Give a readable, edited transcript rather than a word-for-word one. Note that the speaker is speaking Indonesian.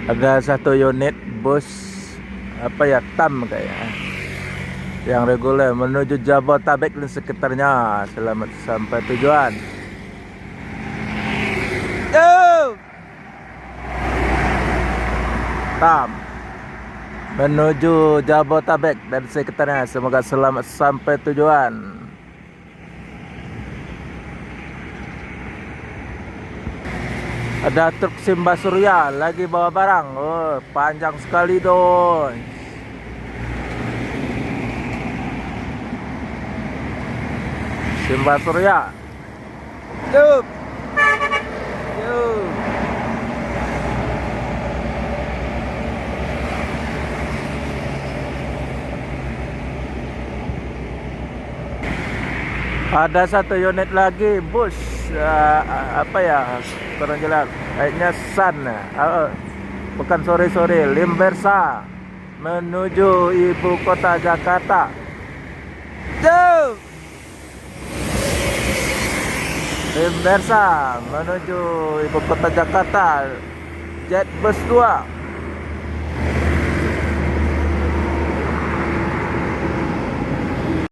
Ada satu unit bus apa ya, TAM kayak yang reguler menuju Jabotabek dan sekitarnya. Selamat sampai tujuan. Yo! TAM menuju Jabotabek dan sekitarnya. Semoga selamat sampai tujuan. Ada truk Simba Surya lagi bawa barang. Oh, panjang sekali dong. Simba Surya. Yup. Yup. Ada satu unit lagi bus apa ya, kurang jelas. Kayaknya Sun, bukan, sorry, Limbersa menuju ibu kota Jakarta. Jauh. Limbersa menuju ibu kota Jakarta. Jet bus 2.